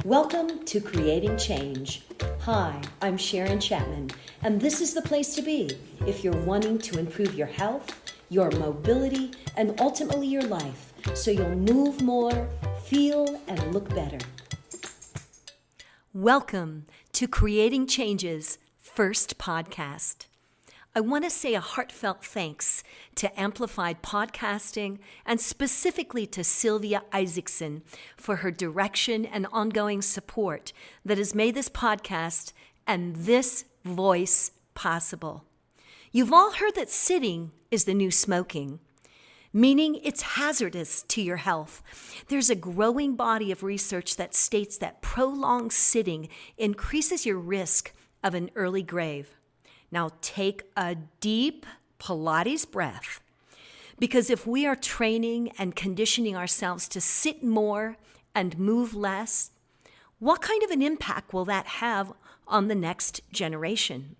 Welcome to Creating Change. Hi, I'm Sharon Chapman, and this is the place to be if you're wanting to improve your health, your mobility, and ultimately your life, so you'll move more, feel, and look better. Welcome to Creating Change's first podcast. I want to say a heartfelt thanks to Amplified Podcasting and specifically to Silvia Isechsen for her direction and ongoing support that has made this podcast and this voice possible. You've all heard that sitting is the new smoking, meaning it's hazardous to your health. There's a growing body of research that states that prolonged sitting increases your risk of an early grave. Now take a deep Pilates breath, because if we are training and conditioning ourselves to sit more and move less, what kind of an impact will that have on the next generation?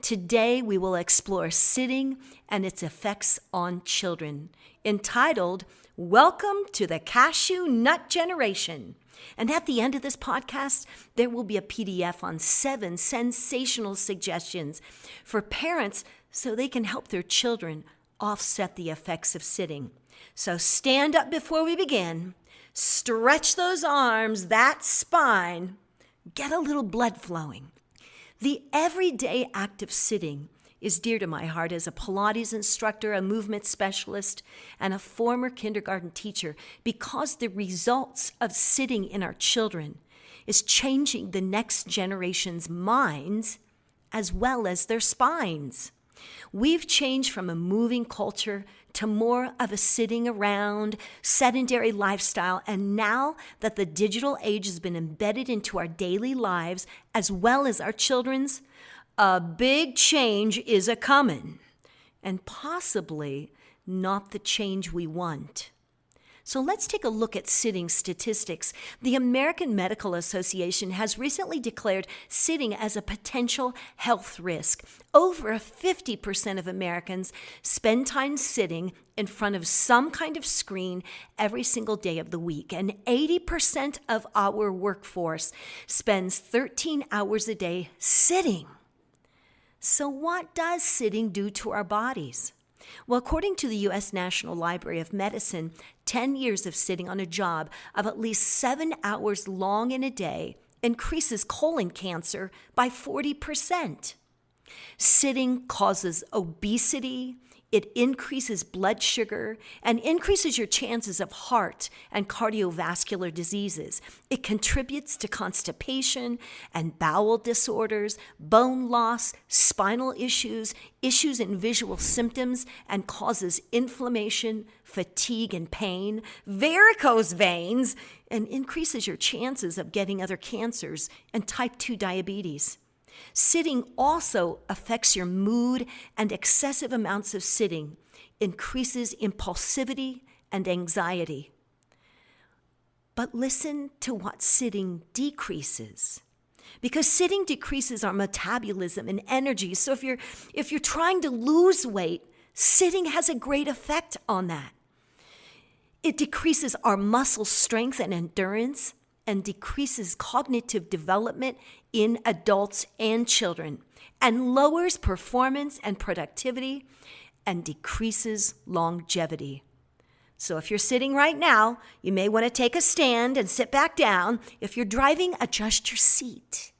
Today we will explore sitting and its effects on children, entitled Welcome to the Cashew Nut Generation. And at the end of this podcast, there will be a PDF on 7 sensational suggestions for parents so they can help their children offset the effects of sitting. So stand up before we begin, stretch those arms, that spine, get a little blood flowing. The everyday act of sitting is dear to my heart as a Pilates instructor, a movement specialist, and a former kindergarten teacher, because the results of sitting in our children is changing the next generation's minds as well as their spines. We've changed from a moving culture to more of a sitting around, sedentary lifestyle, and now that the digital age has been embedded into our daily lives as well as our children's, a big change is a-comin', and possibly not the change we want. So let's take a look at sitting statistics. The American Medical Association has recently declared sitting as a potential health risk. Over 50% of Americans spend time sitting in front of some kind of screen every single day of the week, and 80% of our workforce spends 13 hours a day sitting. So what does sitting do to our bodies? Well, according to the U.S. National Library of Medicine, 10 years of sitting on a job of at least 7 hours long in a day increases colon cancer by 40%. Sitting causes obesity, it increases blood sugar, and increases your chances of heart and cardiovascular diseases. It contributes to constipation and bowel disorders, bone loss, spinal issues, issues in visual symptoms, and causes inflammation, fatigue, and pain, varicose veins, and increases your chances of getting other cancers and type 2 diabetes. Sitting also affects your mood, and excessive amounts of sitting increases impulsivity and anxiety. But listen to what sitting decreases, because sitting decreases our metabolism and energy. So if you're trying to lose weight, sitting has a great effect on that. It decreases our muscle strength and endurance, and decreases cognitive development in adults and children, and lowers performance and productivity, and decreases longevity. So if you're sitting right now, you may want to take a stand and sit back down. If you're driving, adjust your seat.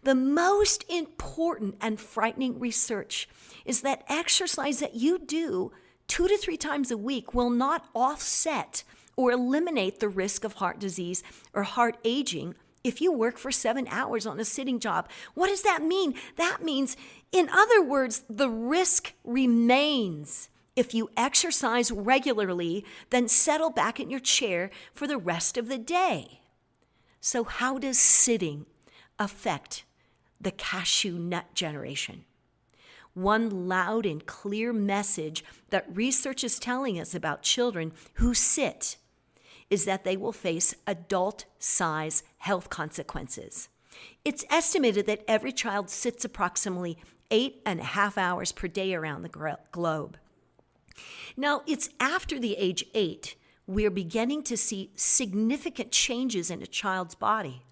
The most important and frightening research is that exercise that you do 2 to 3 times a week will not offset or eliminate the risk of heart disease or heart aging if you work for 7 hours on a sitting job. What does that mean? That means, in other words, the risk remains if you exercise regularly, then settle back in your chair for the rest of the day. So how does sitting affect the cashew nut generation? One loud and clear message that research is telling us about children who sit is that they will face adult-size health consequences. It's estimated that every child sits approximately 8.5 hours per day around the globe. Now, it's after the age 8 we're beginning to see significant changes in a child's body.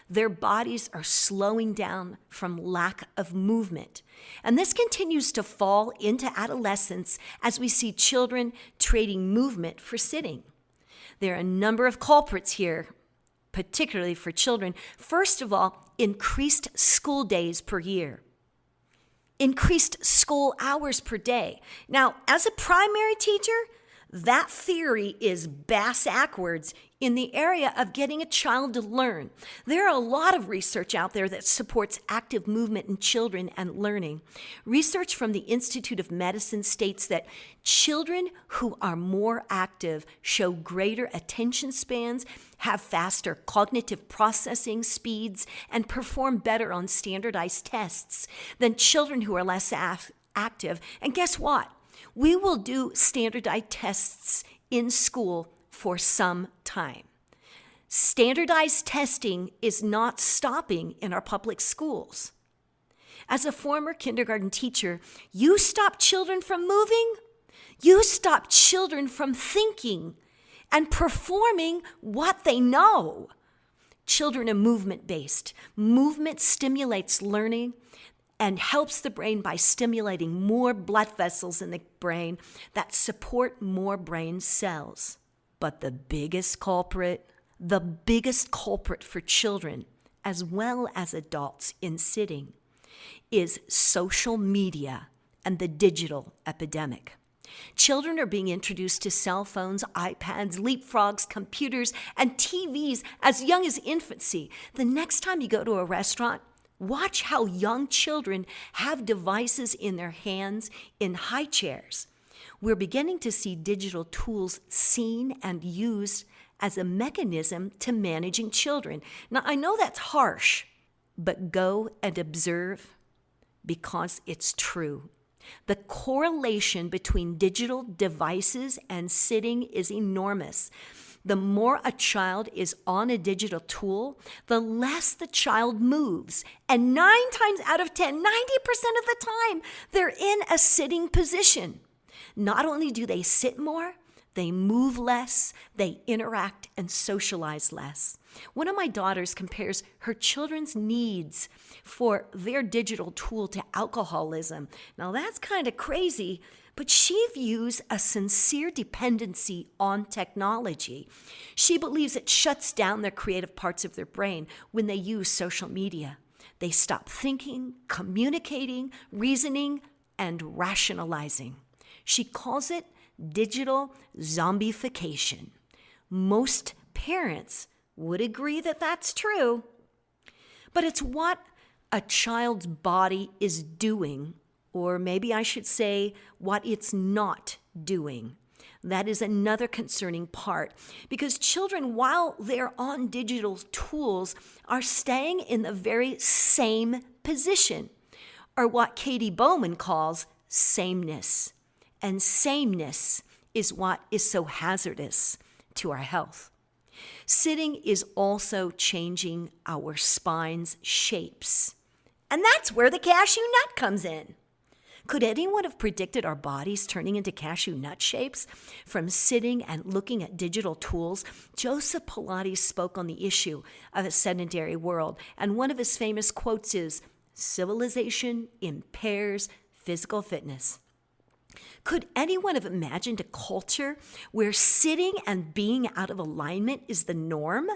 Their bodies are slowing down from lack of movement. And this continues to fall into adolescence as we see children trading movement for sitting. There are a number of culprits here, particularly for children. First of all, increased school days per year. Increased school hours per day. Now, as a primary teacher, that theory is bass-ackwards in the area of getting a child to learn. There are a lot of research out there that supports active movement in children and learning. Research from the Institute of Medicine states that children who are more active show greater attention spans, have faster cognitive processing speeds, and perform better on standardized tests than children who are less active. And guess what? We will do standardized tests in school for some time. Standardized testing is not stopping in our public schools. As a former kindergarten teacher, you stop children from moving, you stop children from thinking and performing what they know. Children are movement-based. Movement stimulates learning and helps the brain by stimulating more blood vessels in the brain that support more brain cells. But the biggest culprit for children, as well as adults in sitting, is social media and the digital epidemic. Children are being introduced to cell phones, iPads, leapfrogs, computers, and TVs as young as infancy. The next time you go to a restaurant, watch how young children have devices in their hands in high chairs. We're beginning to see digital tools seen and used as a mechanism to managing children. Now, I know that's harsh, but go and observe because it's true. The correlation between digital devices and sitting is enormous. The more a child is on a digital tool, the less the child moves. And 9 times out of 10, 90% of the time, they're in a sitting position. Not only do they sit more, they move less, they interact and socialize less. One of my daughters compares her children's needs for their digital tool to alcoholism. Now that's kind of crazy, but she views a sincere dependency on technology. She believes it shuts down their creative parts of their brain when they use social media. They stop thinking, communicating, reasoning, and rationalizing. She calls it digital zombification. Most parents would agree that that's true, but it's what a child's body is doing, or maybe I should say what it's not doing. That is another concerning part, because children, while they're on digital tools, are staying in the very same position, or what Katie Bowman calls sameness. And sameness is what is so hazardous to our health. Sitting is also changing our spine's shapes. And that's where the cashew nut comes in. Could anyone have predicted our bodies turning into cashew nut shapes from sitting and looking at digital tools? Joseph Pilates spoke on the issue of a sedentary world, and one of his famous quotes is, "Civilization impairs physical fitness." Could anyone have imagined a culture where sitting and being out of alignment is the norm?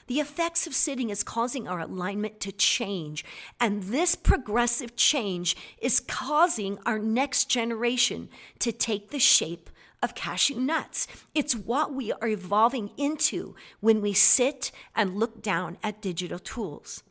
The effects of sitting is causing our alignment to change, and this progressive change is causing our next generation to take the shape of cashew nuts. It's what we are evolving into when we sit and look down at digital tools.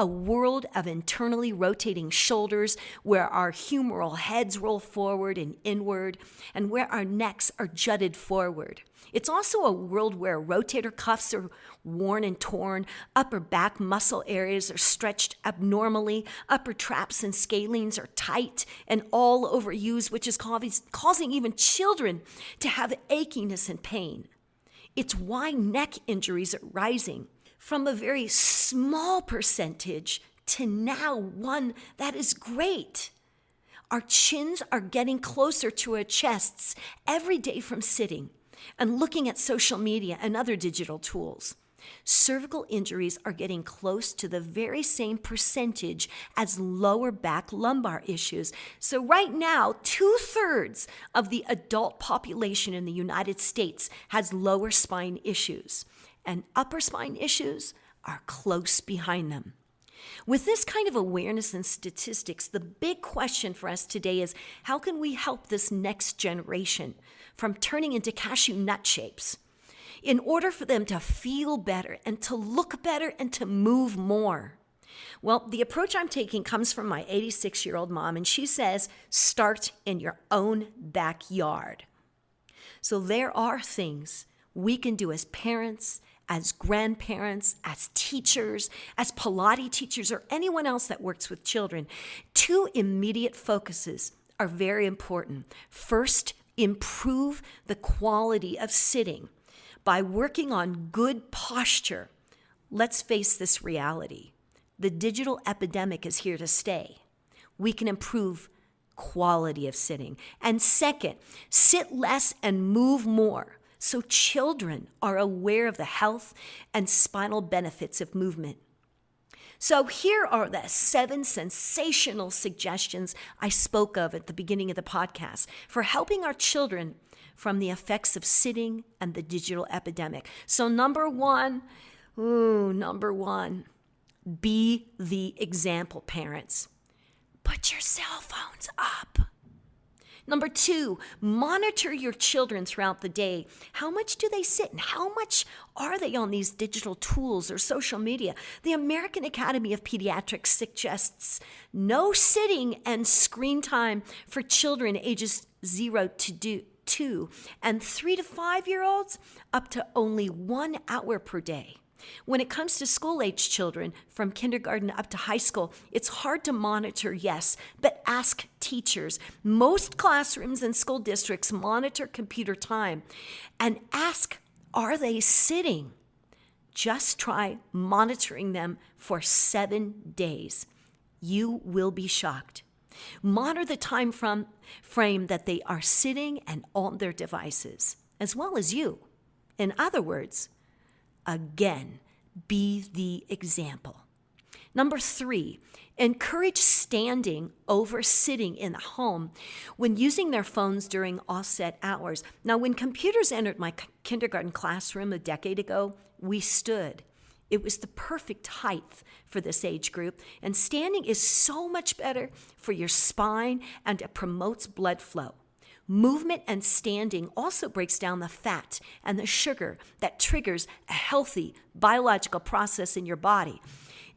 A world of internally rotating shoulders where our humeral heads roll forward and inward, and where our necks are jutted forward. It's also a world where rotator cuffs are worn and torn, upper back muscle areas are stretched abnormally, upper traps and scalenes are tight and all overused, which is causing even children to have achiness and pain. It's why neck injuries are rising from a very small percentage to now one that is great. Our chins are getting closer to our chests every day from sitting and looking at social media and other digital tools. Cervical injuries are getting close to the very same percentage as lower back lumbar issues. So right now, 2/3 of the adult population in the United States has lower spine issues, and upper spine issues are close behind them. With this kind of awareness and statistics, the big question for us today is, how can we help this next generation from turning into cashew nut shapes in order for them to feel better and to look better and to move more? Well, the approach I'm taking comes from my 86-year-old mom, and she says, start in your own backyard. So there are things we can do as parents, as grandparents, as teachers, as Pilates teachers, or anyone else that works with children. 2 immediate focuses are very important. First, improve the quality of sitting by working on good posture. Let's face this reality. The digital epidemic is here to stay. We can improve quality of sitting. And second, sit less and move more, so children are aware of the health and spinal benefits of movement. So here are the 7 sensational suggestions I spoke of at the beginning of the podcast for helping our children from the effects of sitting and the digital epidemic. So number one, be the example, parents. Put your cell phones up. Number 2, monitor your children throughout the day. How much do they sit and how much are they on these digital tools or social media? The American Academy of Pediatrics suggests no sitting and screen time for children ages 0 to 2 and 3 to 5-year-olds up to only 1 hour per day. When it comes to school-age children from kindergarten up to high school, it's hard to monitor, yes, but ask teachers. Most classrooms and school districts monitor computer time and ask, are they sitting? Just try monitoring them for 7 days. You will be shocked. Monitor the time frame that they are sitting and on their devices, as well as you. In other words, again, be the example. Number 3, encourage standing over sitting in the home when using their phones during offset hours. Now, when computers entered my kindergarten classroom a decade ago, we stood. It was the perfect height for this age group, and standing is so much better for your spine and it promotes blood flow. Movement and standing also breaks down the fat and the sugar that triggers a healthy biological process in your body.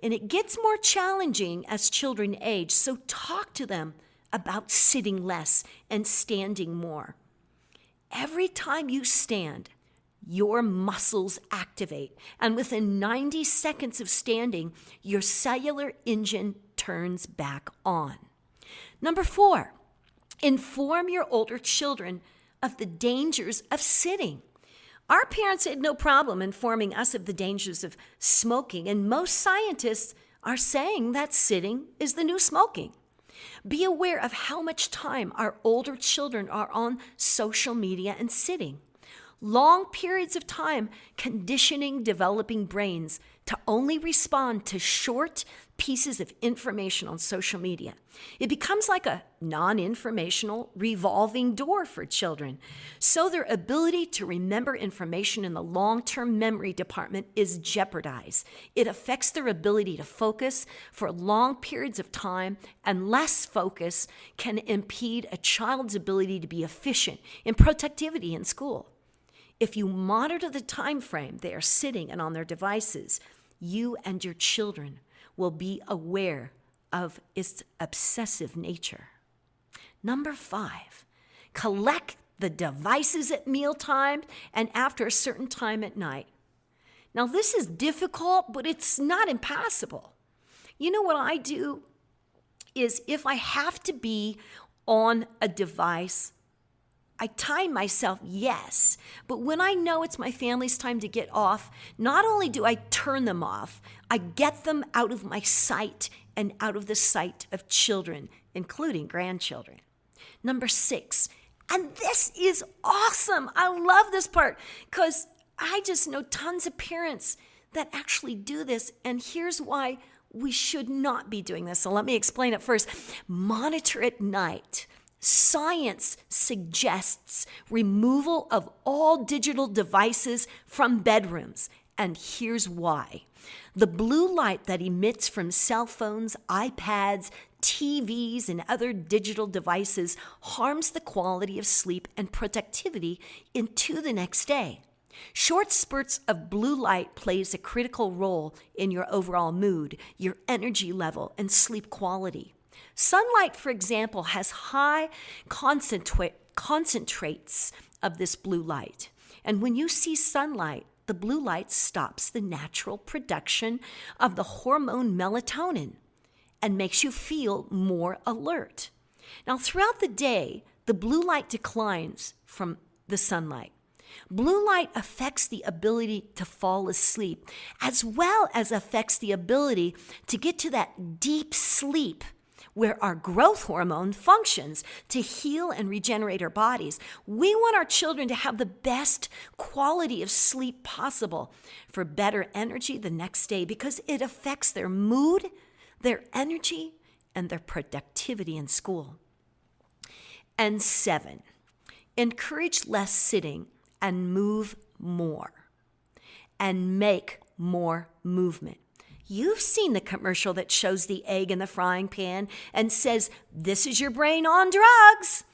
And it gets more challenging as children age, so talk to them about sitting less and standing more. Every time you stand, your muscles activate, and within 90 seconds of standing, your cellular engine turns back on. Number 4, inform your older children of the dangers of sitting. Our parents had no problem informing us of the dangers of smoking, and most scientists are saying that sitting is the new smoking. Be aware of how much time our older children are on social media and sitting. Long periods of time conditioning developing brains to only respond to short pieces of information on social media. It becomes like a non-informational revolving door for children. So their ability to remember information in the long-term memory department is jeopardized. It affects their ability to focus for long periods of time, and less focus can impede a child's ability to be efficient in productivity in school. If you monitor the time frame they are sitting and on their devices, you and your children will be aware of its obsessive nature. Number 5, collect the devices at mealtime and after a certain time at night. Now, this is difficult, but it's not impossible. You know what I do is if I have to be on a device, I time myself, yes, but when I know it's my family's time to get off, not only do I turn them off, I get them out of my sight and out of the sight of children, including grandchildren. Number 6, and this is awesome. I love this part because I just know tons of parents that actually do this, and here's why we should not be doing this. So let me explain it first. Monitor at night. Science suggests removal of all digital devices from bedrooms, and here's why. The blue light that emits from cell phones, iPads, TVs, and other digital devices harms the quality of sleep and productivity into the next day. Short spurts of blue light plays a critical role in your overall mood, your energy level, and sleep quality. Sunlight, for example, has high concentrates of this blue light. And when you see sunlight, the blue light stops the natural production of the hormone melatonin and makes you feel more alert. Now, throughout the day, the blue light declines from the sunlight. Blue light affects the ability to fall asleep, as well as affects the ability to get to that deep sleep where our growth hormone functions to heal and regenerate our bodies. We want our children to have the best quality of sleep possible for better energy the next day because it affects their mood, their energy, and their productivity in school. And 7, encourage less sitting and move more and make more movement. You've seen the commercial that shows the egg in the frying pan and says, "This is your brain on drugs."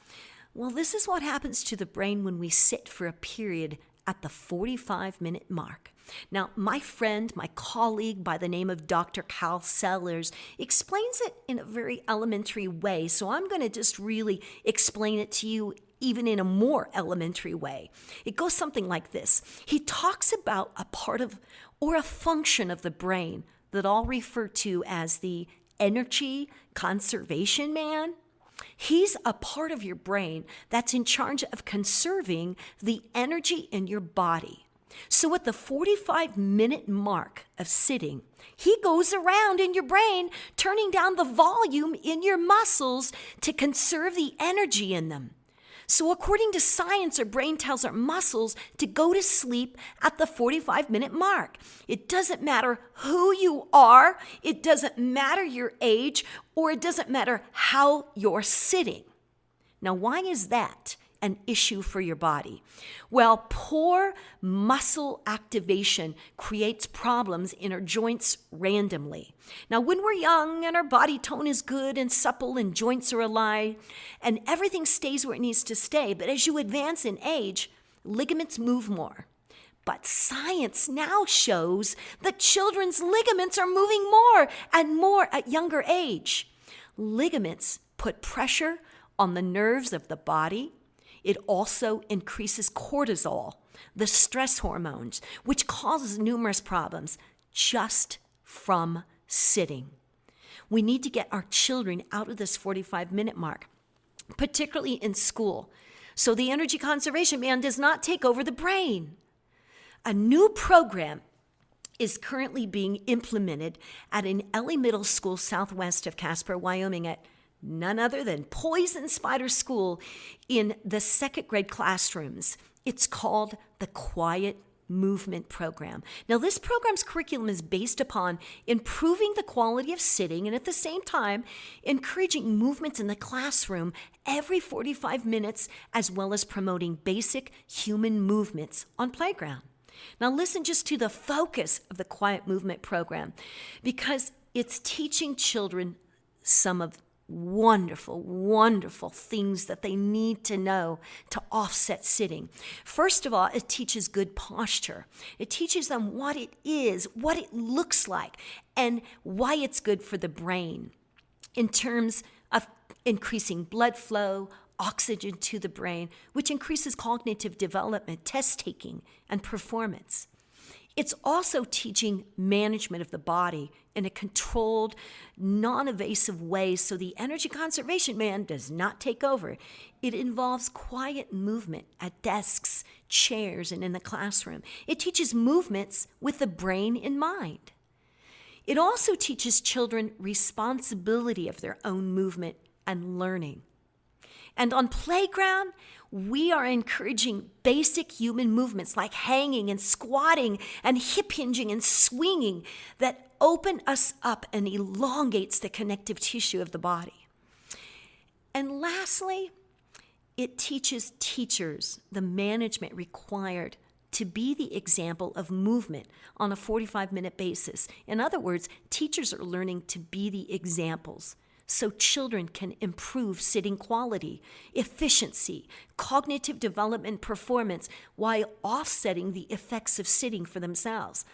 Well, this is what happens to the brain when we sit for a period at the 45-minute mark. Now, my friend, my colleague by the name of Dr. Cal Sellers explains it in a very elementary way, so I'm going to just really explain it to you even in a more elementary way. It goes something like this. He talks about a part of or a function of the brain that I'll refer to as the energy conservation man. He's a part of your brain that's in charge of conserving the energy in your body. So at the 45-minute mark of sitting, he goes around in your brain, turning down the volume in your muscles to conserve the energy in them. So according to science, our brain tells our muscles to go to sleep at the 45-minute mark. It doesn't matter who you are, it doesn't matter your age, or it doesn't matter how you're sitting. Now, why is that an issue for your body? Well, poor muscle activation creates problems in our joints randomly. Now, when we're young and our body tone is good and supple and joints are aligned and everything stays where it needs to stay, but as you advance in age, ligaments move more. But science now shows that children's ligaments are moving more and more at younger age. Ligaments put pressure on the nerves of the body. It also increases cortisol, the stress hormones, which causes numerous problems just from sitting. We need to get our children out of this 45-minute mark, particularly in school, so the energy conservation man does not take over the brain. A new program is currently being implemented at an LA Middle School southwest of Casper, Wyoming, at none other than Poison Spider School in the second grade classrooms. It's called the Quiet Movement Program. Now, this program's curriculum is based upon improving the quality of sitting and at the same time encouraging movements in the classroom every 45 minutes, as well as promoting basic human movements on playground. Now, listen just to the focus of the Quiet Movement Program, because it's teaching children some of wonderful, wonderful things that they need to know to offset sitting. First of all, it teaches good posture. It teaches them what it is, what it looks like, and why it's good for the brain in terms of increasing blood flow, oxygen to the brain, which increases cognitive development, test taking, and performance. It's also teaching management of the body in a controlled, non-evasive way so the energy conservation man does not take over. It involves quiet movement at desks, chairs, and in the classroom. It teaches movements with the brain in mind. It also teaches children responsibility of their own movement and learning. And on playground, we are encouraging basic human movements like hanging and squatting and hip hinging and swinging that open us up and elongates the connective tissue of the body. And lastly, it teaches teachers the management required to be the example of movement on a 45-minute basis. In other words, teachers are learning to be the examples so children can improve sitting quality, efficiency, cognitive development, performance, while offsetting the effects of sitting for themselves.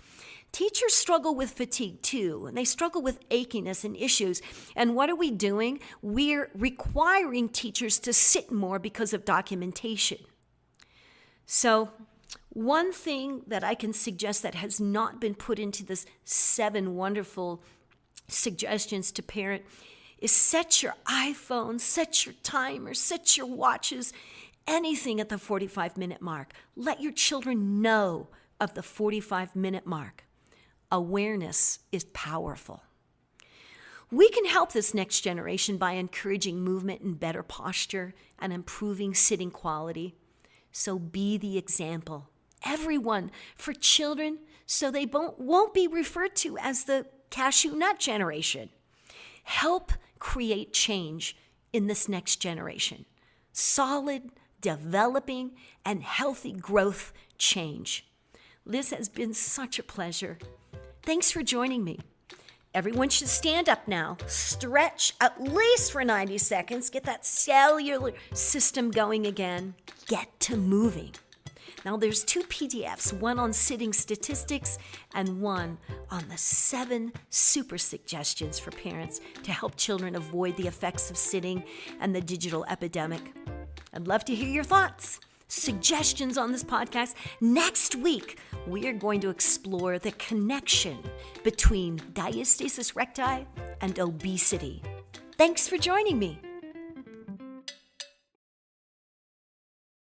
Teachers struggle with fatigue too, and they struggle with achiness and issues. And what are we doing? We're requiring teachers to sit more because of documentation. So, one thing that I can suggest that has not been put into this 7 wonderful suggestions to parent is set your iPhone, set your timer, set your watches, anything at the 45-minute mark. Let your children know of the 45-minute mark. Awareness is powerful. We can help this next generation by encouraging movement and better posture and improving sitting quality. So be the example. Everyone, for children, so they won't be referred to as the Cashew Nut Generation. Help create change in this next generation. Solid, developing, and healthy growth change. Liz, has been such a pleasure. Thanks for joining me. Everyone should stand up now, stretch at least for 90 seconds, get that cellular system going again, get to moving. Now there's 2 PDFs, one on sitting statistics and one on the 7 super suggestions for parents to help children avoid the effects of sitting and the digital epidemic. I'd love to hear your thoughts, suggestions on this podcast. Next week, we are going to explore the connection between diastasis recti and obesity. Thanks for joining me.